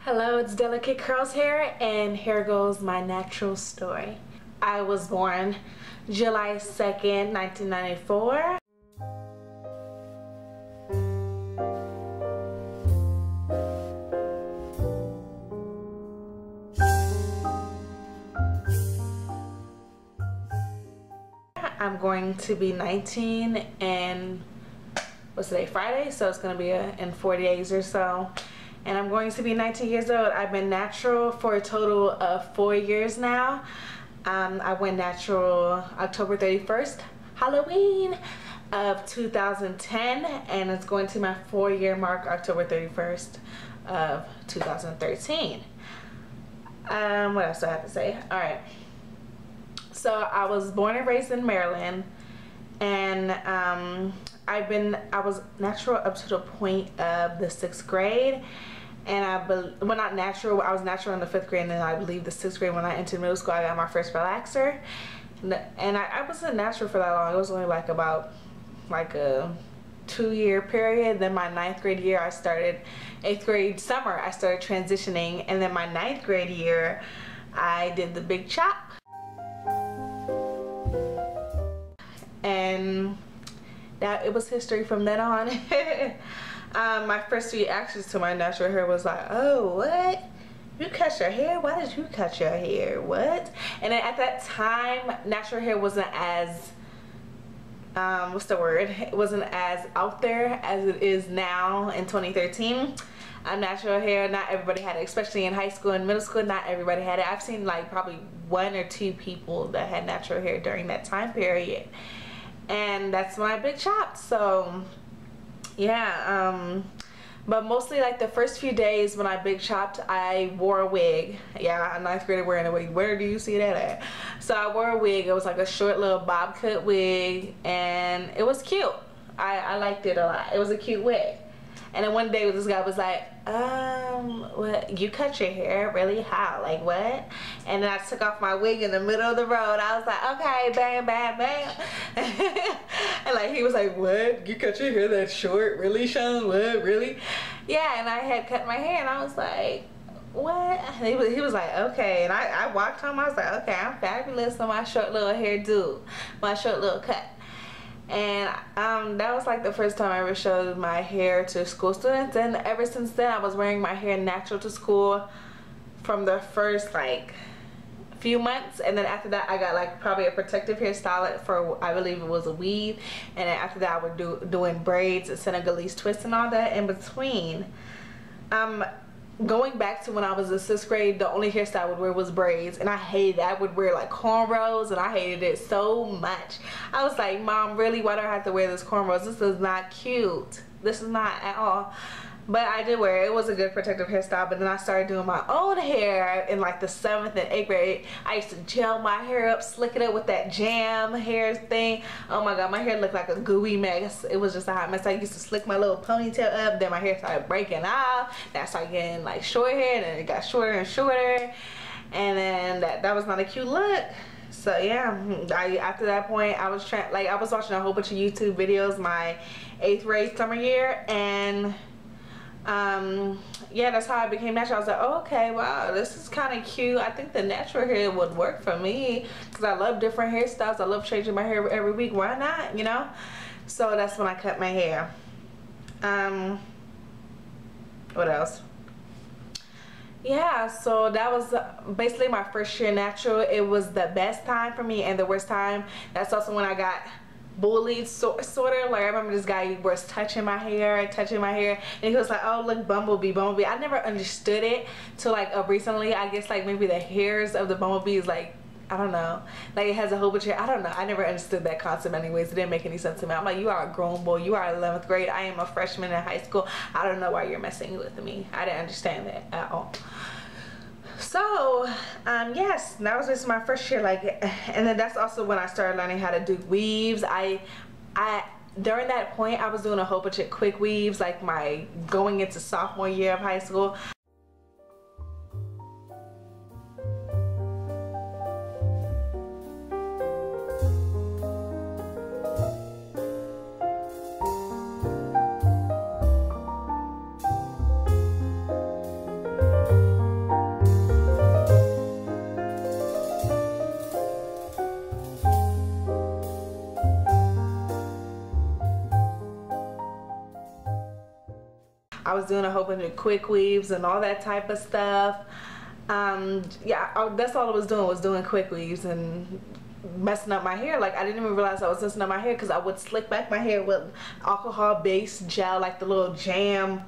Hello, it's Delicate Curls here, and here goes my natural story. I was born July 2nd, 1994. I'm going to be 19 and what's today, Friday? So it's going to be in 40 days or so. And I'm going to be 19 years old. I've been natural for a total of 4 years now. I went natural October 31st, Halloween of 2010, and it's going to my 4-year mark October 31st of 2013. What else do I have to say? All right. So I was born and raised in Maryland, and I was natural up to the point of the 6th grade. And well, not natural, I was natural in the 5th grade, and then I believe the 6th grade when I entered middle school I got my first relaxer. And I wasn't natural for that long. It was only like about like a 2-year period. Then my 9th grade year I started, 8th grade summer I started transitioning, and then my 9th grade year I did the big chop. And that it was history from then on. My first reactions to my natural hair was like, oh, what? You cut your hair? Why did you cut your hair? What? And then at that time, natural hair wasn't as, what's the word? It wasn't as out there as it is now in 2013. Natural hair, not everybody had it, especially in high school and middle school, not everybody had it. I've seen like probably 1 or 2 people that had natural hair during that time period. And that's when I big chopped. So yeah, but mostly like the first few days when I big chopped, I wore a wig. Yeah, a 9th grader wearing a wig. Where do you see that at? So I wore a wig. It was like a short little bob cut wig, and it was cute. I liked it a lot. It was a cute wig. And then one day this guy was like, what, you cut your hair? Really? How? Like what? And then I took off my wig in the middle of the road. I was like, okay, bam, bam, bam. And like he was like, what? You cut your hair that short? Really, Sean? What? Really? Yeah, and I had cut my hair, and I was like, what? And he was like, okay. And I walked home. I was like, okay, I'm fabulous on my short little hairdo, my short little cut. And that was like the first time I ever showed my hair to school students, and ever since then I was wearing my hair natural to school from the first like few months. And then after that I got like probably a protective hairstyle for, I believe it was a weave, and then after that I would doing braids and Senegalese twists and all that in between. Going back to when I was in 6th grade, the only hairstyle I would wear was braids, and I hated it. I would wear like cornrows, and I hated it so much. I was like, Mom, really? Why do I have to wear this cornrows? This is not cute. This is not at all. But I did wear it. It was a good protective hairstyle. But then I started doing my own hair in like the 7th and 8th grade. I used to gel my hair up, slick it up with that jam hair thing. Oh my god, my hair looked like a gooey mess. It was just a hot mess. I used to slick my little ponytail up. Then my hair started breaking off. Then I started getting like short hair. Then it got shorter and shorter. And then that was not a cute look. So yeah, after that point I was I was watching a whole bunch of YouTube videos my 8th grade summer year, and yeah, that's how I became natural. I was like, oh, okay, wow, this is kind of cute. I think the natural hair would work for me because I love different hairstyles. I love changing my hair every week. Why not, you know? So that's when I cut my hair. What else? Yeah, so that was basically my first year natural. It was the best time for me and the worst time. That's also when I got bullied, sort of. Like I remember this guy was touching my hair, and he was like, oh look, Bumblebee, Bumblebee. I never understood it till like recently. I guess like maybe the hairs of the bumblebee is like, I don't know, like it has a whole bunch of hair. I don't know, I never understood that concept anyways. It didn't make any sense to me. I'm like, you are a grown boy, you are 11th grade, I am a freshman in high school. I don't know why you're messing with me. I didn't understand that at all. So yes, that was just my first year. Like, and then that's also when I started learning how to do weaves. During that point I was doing a whole bunch of quick weaves, like my going into sophomore year of high school. was doing a whole bunch of quick weaves and all that type of stuff. Yeah, that's all I was doing quick weaves and messing up my hair. Like, I didn't even realize I was messing up my hair because I would slick back my hair with alcohol based gel, like the little jam,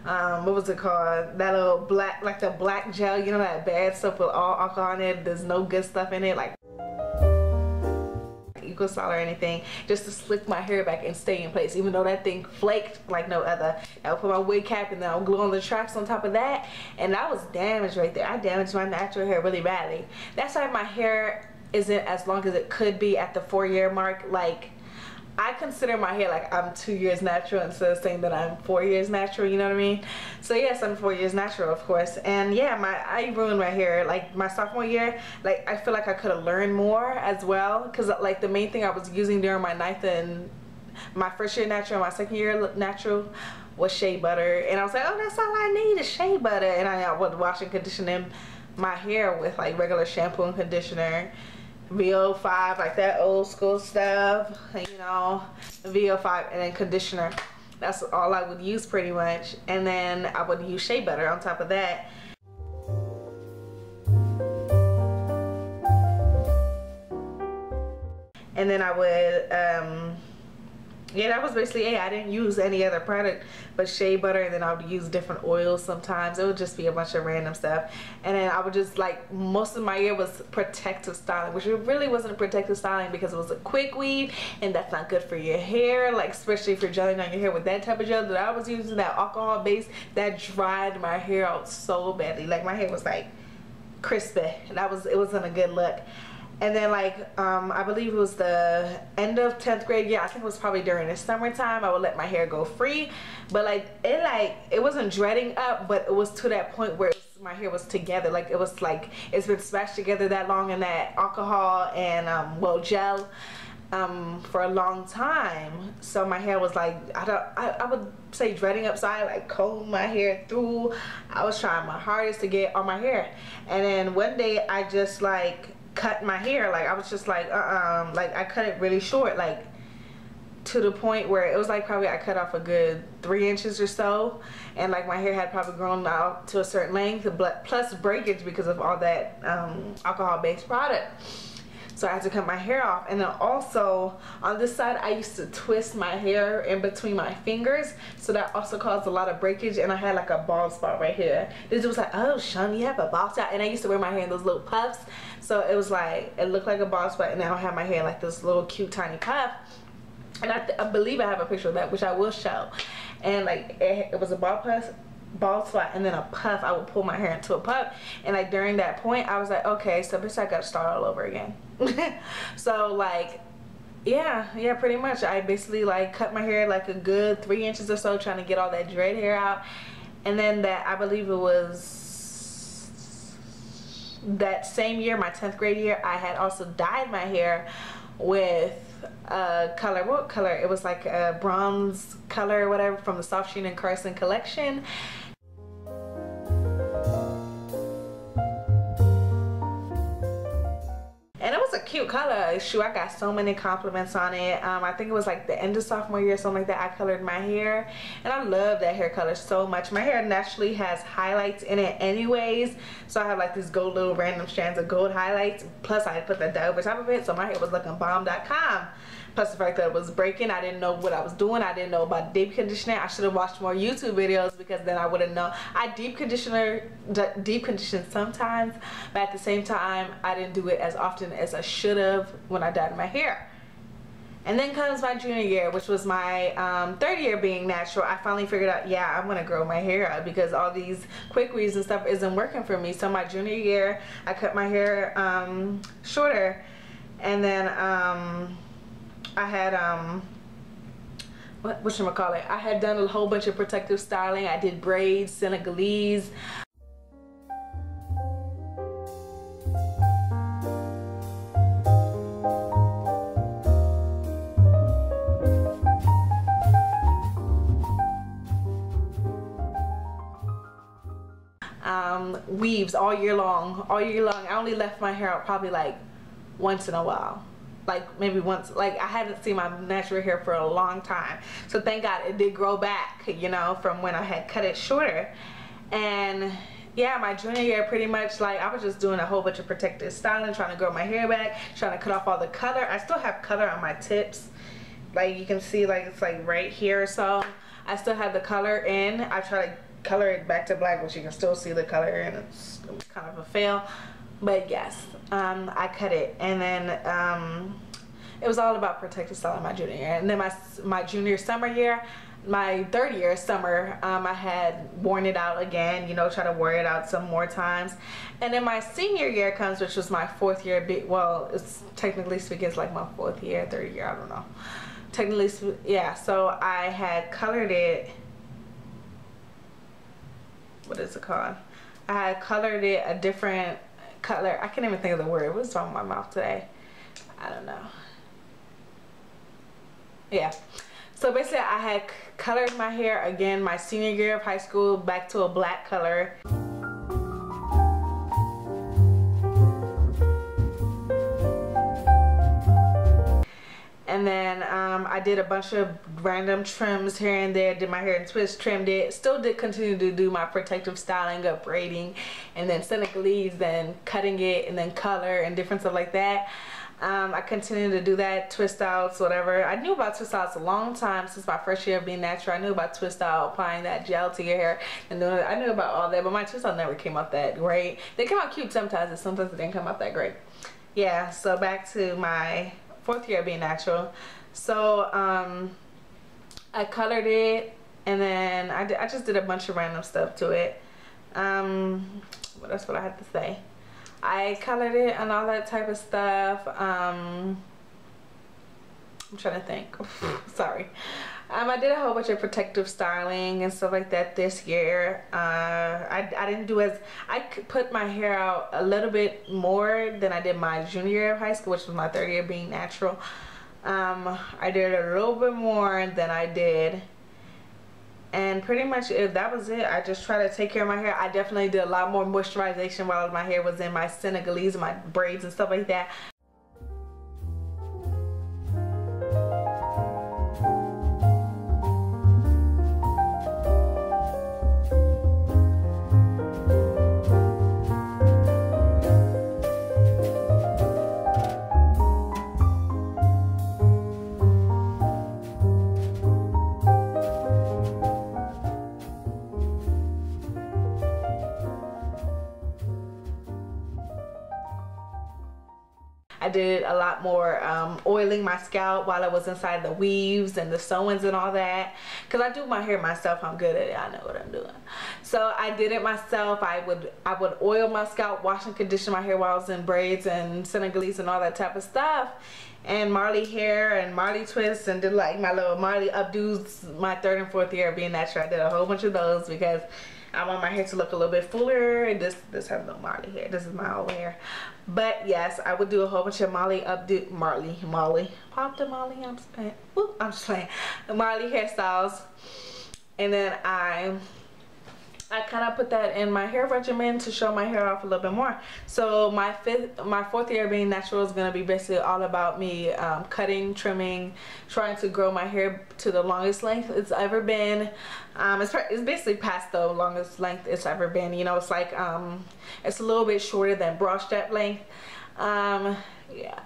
what was it called, that little black, like the black gel, you know, that bad stuff with all alcohol in it, there's no good stuff in it, like Eco-Styler or anything, just to slick my hair back and stay in place, even though that thing flaked like no other. I would put my wig cap and then I would glue on the tracks on top of that, and that was damaged right there. I damaged my natural hair really badly. That's why my hair isn't as long as it could be at the 4-year mark. Like, I consider my hair like I'm 2 years natural instead of saying that I'm 4 years natural, you know what I mean? So yes, I'm 4 years natural, of course. And yeah, I ruined my hair. Like, my sophomore year, like, I feel like I could have learned more as well, because like the main thing I was using during my ninth and my first year natural and my second year natural was shea butter. And I was like, oh, that's all I need is shea butter. And I was washing, conditioning my hair with like regular shampoo and conditioner, VO5, like that old school stuff, you know, VO5, and then conditioner. That's all I would use pretty much. And then I would use shea butter on top of that. And then I would, yeah, that was basically it. I didn't use any other product but shea butter, and then I would use different oils sometimes. It would just be a bunch of random stuff. And then I would just, like, most of my hair was protective styling, which it really wasn't protective styling because it was a quick weave, and that's not good for your hair, like, especially if you're gelling on your hair with that type of gel that I was using, that alcohol base, that dried my hair out so badly. Like, my hair was like crispy, and it wasn't a good look. And then, like, I believe it was the end of 10th grade year. I think it was probably during the summertime. I would let my hair go free. But, it wasn't dreading up, but it was to that point where my hair was together. Like, it was like, it's been smashed together that long in that alcohol and, well, gel for a long time. So my hair was like, I would say dreading up. So I, like, combed my hair through. I was trying my hardest to get on my hair. And then one day I just, like, cut my hair. Like, I was just like, like, I cut it really short, like, to the point where it was like probably I cut off a good 3 inches or so, and like my hair had probably grown out to a certain length, but plus breakage because of all that alcohol based product. So I had to cut my hair off. And then also on this side I used to twist my hair in between my fingers, so that also caused a lot of breakage, and I had like a bald spot right here. This was like, oh, Shawn, you have a bald spot. And I used to wear my hair in those little puffs, so it was like, it looked like a bald spot, and now I have my hair like this little cute tiny puff. And I believe I have a picture of that, which I will show. And like, it was a bald spot and then a puff. I would pull my hair into a puff, and like during that point I was like, okay, so bitch, I gotta start all over again. So like, yeah, pretty much I basically like cut my hair like a good 3 inches or so, trying to get all that dread hair out. And then that, I believe it was that same year, my 10th grade year, I had also dyed my hair with color. What color? It was like a bronze color or whatever from the Soft Sheen and Carson collection. And it was a cute color. Shoot, I got so many compliments on it. I think it was like the end of sophomore year, something like that. I colored my hair, and I love that hair color so much. My hair naturally has highlights in it anyways, so I have like these gold, little random strands of gold highlights. Plus I put the dye over top of it, so my hair was looking bomb.com. Plus the fact that it was breaking, I didn't know what I was doing. I didn't know about deep conditioning. I should have watched more YouTube videos, because then I would have known. I deep condition sometimes, but at the same time I didn't do it as often as I should have when I dyed my hair. And then comes my junior year, which was my 3rd year being natural. I finally figured out, yeah, I'm gonna grow my hair out, because all these quick weaves and stuff isn't working for me. So my junior year I cut my hair shorter, and then I had whatchamacallit, I had done a whole bunch of protective styling. I did braids, Senegalese. Weaves all year long. I only left my hair out probably like once in a while. like maybe once. Like I hadn't seen my natural hair for a long time, so thank God it did grow back, you know, from when I had cut it shorter. And yeah, my junior year pretty much like I was just doing a whole bunch of protective styling, trying to grow my hair back, trying to cut off all the color. I still have color on my tips, like you can see, like it's like right here or so. I still have the color in. I try to color it back to black, but you can still see the color, and it's kind of a fail. But yes, I cut it, and then it was all about protective styling my junior year. And then my junior summer year, my third year summer, I had worn it out again, you know, try to wear it out some more times. And then my senior year comes, which was my fourth year. Well, it's technically speaking, it's like my fourth year, third year, I don't know. Technically, yeah. So I had colored it. What is it called? I had colored it a different color. I can't even think of the word. What's wrong with my mouth today? I don't know. Yeah. So basically I had colored my hair again my senior year of high school back to a black color. And then I did a bunch of random trims here and there, did my hair in twists, trimmed it, still did continue to do my protective styling of braiding and then Senegalese, then cutting it and then color and different stuff like that. I continued to do that, twist outs, whatever. I knew about twist outs a long time since my first year of being natural. I knew about twist out, applying that gel to your hair and doing it. I knew about all that, but my twist out never came out that great. They came out cute sometimes, and sometimes they didn't come out that great. Yeah, so back to my fourth year of being natural. So I colored it, and then I just did a bunch of random stuff to it. That's what I had to say. I colored it and all that type of stuff. I'm trying to think. Sorry. I did a whole bunch of protective styling and stuff like that this year. I didn't do as, I put my hair out a little bit more than I did my junior year of high school, which was my third year being natural. I did a little bit more than I did. And pretty much that was it. I just try to take care of my hair. I definitely did a lot more moisturization while my hair was in my Senegalese and my braids and stuff like that. I did a lot more oiling my scalp while I was inside the weaves and the sew-ins and all that. Because I do my hair myself. I'm good at it. I know what I'm doing. So I did it myself. I would oil my scalp, wash and condition my hair while I was in braids and Senegalese and all that type of stuff. And Marley hair and Marley twists, and did like my little Marley updos my third and fourth year of being natural. I did a whole bunch of those because I want my hair to look a little bit fuller. This has no Marley hair. This is my old hair. But yes, I would do a whole bunch of Marley pop the Marley. I'm just playing. Marley hairstyles, and then I kind of put that in my hair regimen to show my hair off a little bit more. So my fourth year being natural is going to be basically all about me cutting, trimming, trying to grow my hair to the longest length it's ever been. It's basically past the longest length it's ever been. You know, it's like it's a little bit shorter than bra strap length. Yeah.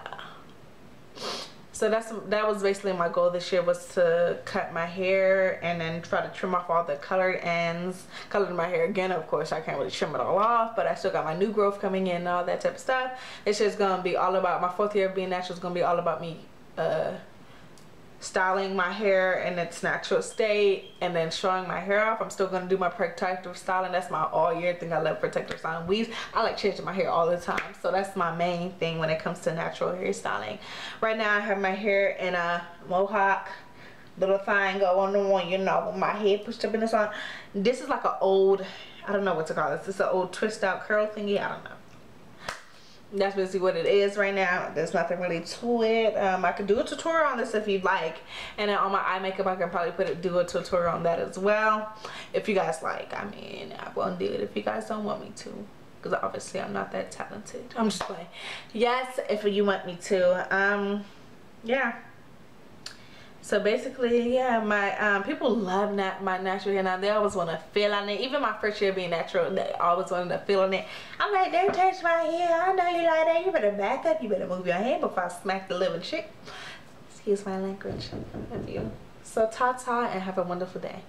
So that was basically my goal this year, was to cut my hair and then try to trim off all the colored ends. Colored my hair again, of course. I can't really trim it all off, but I still got my new growth coming in and all that type of stuff. It's just gonna be all about, my fourth year of being natural is gonna be all about me styling my hair in its natural state and then showing my hair off. I'm still going to do my protective styling. That's my all year thing. I love protective styling. Weaves, I like changing my hair all the time, so that's my main thing when it comes to natural hair styling. Right now I have my hair in a mohawk little thing going on, you know, with my head pushed up in the sun. This is like an old, I don't know what to call this. It's an old twist out curl thingy. I don't know. That's basically what it is right now. There's nothing really to it. I could do a tutorial on this if you'd like, and then on my eye makeup I can probably do a tutorial on that as well if you guys like. I mean, I won't do it if you guys don't want me to. because obviously I'm not that talented. I'm just playing. Yes, if you want me to. Yeah. So basically, yeah, my people love my natural hair now. They always want to feel on it. Even my first year being natural, they always wanted to feel on it. I'm like, don't touch my hair. I know you like that. You better back up. You better move your hand before I smack the living shit. Excuse my language. I love you. So ta-ta and have a wonderful day.